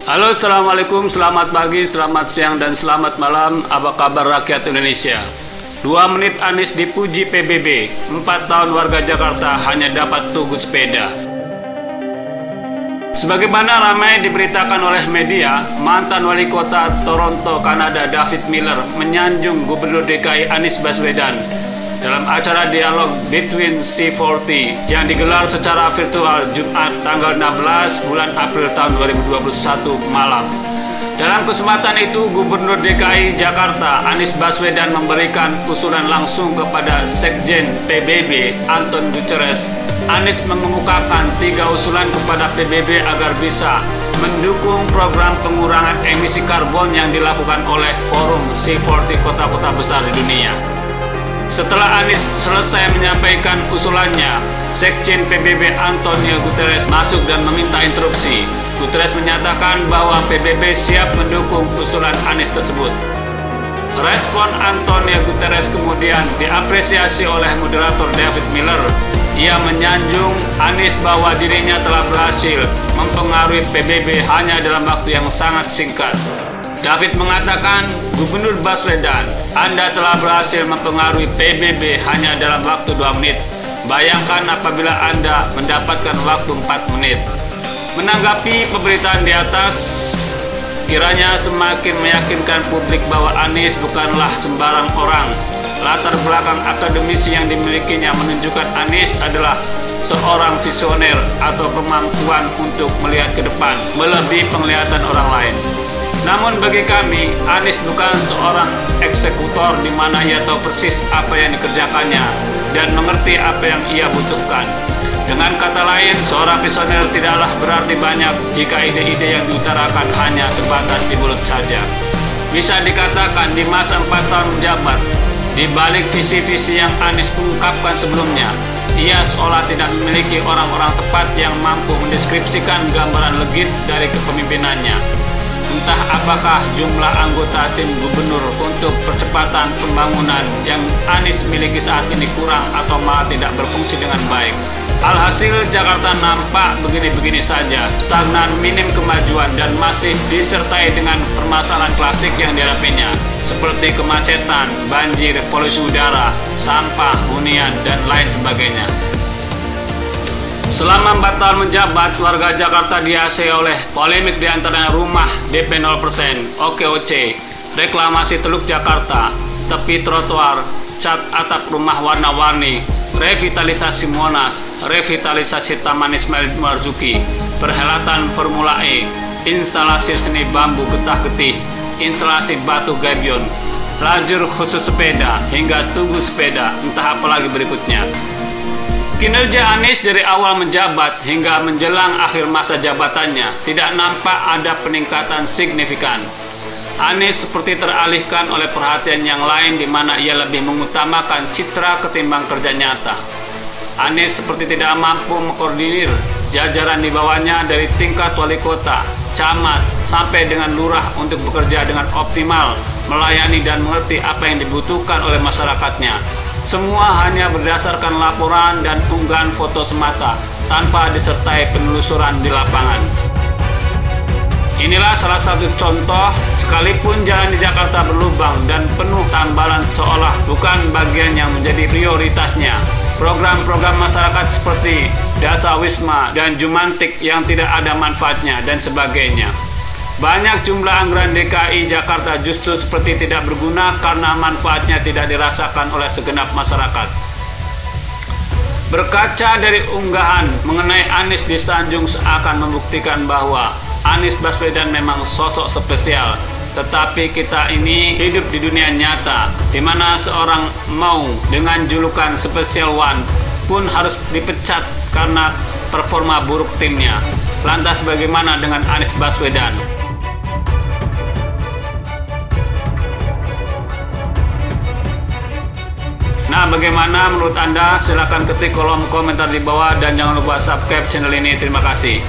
Halo, assalamualaikum, selamat pagi, selamat siang, dan selamat malam. Apa kabar rakyat Indonesia? 2 menit Anies dipuji PBB, 4 tahun warga Jakarta hanya dapat tugu sepeda. Sebagaimana ramai diberitakan oleh media, mantan wali kota Toronto, Kanada David Miller menyanjung Gubernur DKI Anies Baswedan dalam acara dialog Between C40 yang digelar secara virtual Jumat tanggal 16 bulan April tahun 2021 malam. Dalam kesempatan itu, Gubernur DKI Jakarta Anies Baswedan memberikan usulan langsung kepada Sekjen PBB Anton Guterres. Anies mengemukakan 3 usulan kepada PBB agar bisa mendukung program pengurangan emisi karbon yang dilakukan oleh Forum C40 kota-kota besar di dunia. Setelah Anies selesai menyampaikan usulannya, Sekjen PBB Antonio Guterres masuk dan meminta interupsi. Guterres menyatakan bahwa PBB siap mendukung usulan Anies tersebut. Respon Antonio Guterres kemudian diapresiasi oleh moderator David Miller. Ia menyanjung Anies bahwa dirinya telah berhasil mempengaruhi PBB hanya dalam waktu yang sangat singkat. David mengatakan, Gubernur Baswedan, Anda telah berhasil mempengaruhi PBB hanya dalam waktu 2 menit. Bayangkan apabila Anda mendapatkan waktu 4 menit. Menanggapi pemberitaan di atas, kiranya semakin meyakinkan publik bahwa Anies bukanlah sembarang orang. Latar belakang akademisi yang dimilikinya menunjukkan Anies adalah seorang visioner atau kemampuan untuk melihat ke depan, melebihi penglihatan orang lain. Namun bagi kami, Anies bukan seorang eksekutor di mana ia tahu persis apa yang dikerjakannya dan mengerti apa yang ia butuhkan. Dengan kata lain, seorang visioner tidaklah berarti banyak jika ide-ide yang diutarakan hanya sebatas di mulut saja. Bisa dikatakan di masa 4 tahun menjabat, di balik visi-visi yang Anies ungkapkan sebelumnya, ia seolah tidak memiliki orang-orang tepat yang mampu mendeskripsikan gambaran legit dari kepemimpinannya. Entah apakah jumlah anggota tim gubernur untuk percepatan pembangunan yang Anies miliki saat ini kurang atau malah tidak berfungsi dengan baik. Alhasil Jakarta nampak begini-begini saja, stagnan, minim kemajuan, dan masih disertai dengan permasalahan klasik yang dihadapinya, seperti kemacetan, banjir, polusi udara, sampah, hunian, dan lain sebagainya. Selama 4 tahun menjabat, warga Jakarta diasai oleh polemik diantaranya rumah DP 0%, OKOC, reklamasi Teluk Jakarta, tepi trotoar, cat atap rumah warna-warni, revitalisasi Monas, revitalisasi Taman Ismail Marzuki, perhelatan Formula E, instalasi seni bambu getah-getih, instalasi batu gabion, lajur khusus sepeda, hingga tugu sepeda, entah apalagi berikutnya. Kinerja Anies dari awal menjabat hingga menjelang akhir masa jabatannya tidak nampak ada peningkatan signifikan. Anies seperti teralihkan oleh perhatian yang lain di mana ia lebih mengutamakan citra ketimbang kerja nyata. Anies seperti tidak mampu mengkoordinir jajaran di bawahnya dari tingkat wali kota, camat, sampai dengan lurah untuk bekerja dengan optimal, melayani dan mengerti apa yang dibutuhkan oleh masyarakatnya. Semua hanya berdasarkan laporan dan unggahan foto semata, tanpa disertai penelusuran di lapangan. Inilah salah satu contoh, sekalipun jalan di Jakarta berlubang dan penuh tambalan seolah bukan bagian yang menjadi prioritasnya. Program-program masyarakat seperti Dasa Wisma dan Jumantik yang tidak ada manfaatnya dan sebagainya. Banyak jumlah anggaran DKI Jakarta justru seperti tidak berguna karena manfaatnya tidak dirasakan oleh segenap masyarakat. Berkaca dari unggahan mengenai Anies disanjung seakan membuktikan bahwa Anies Baswedan memang sosok spesial. Tetapi kita ini hidup di dunia nyata, di mana seorang mau dengan julukan Special One pun harus dipecat karena performa buruk timnya. Lantas bagaimana dengan Anies Baswedan? Nah, bagaimana menurut Anda? Silahkan ketik kolom komentar di bawah dan jangan lupa subscribe channel ini. Terima kasih.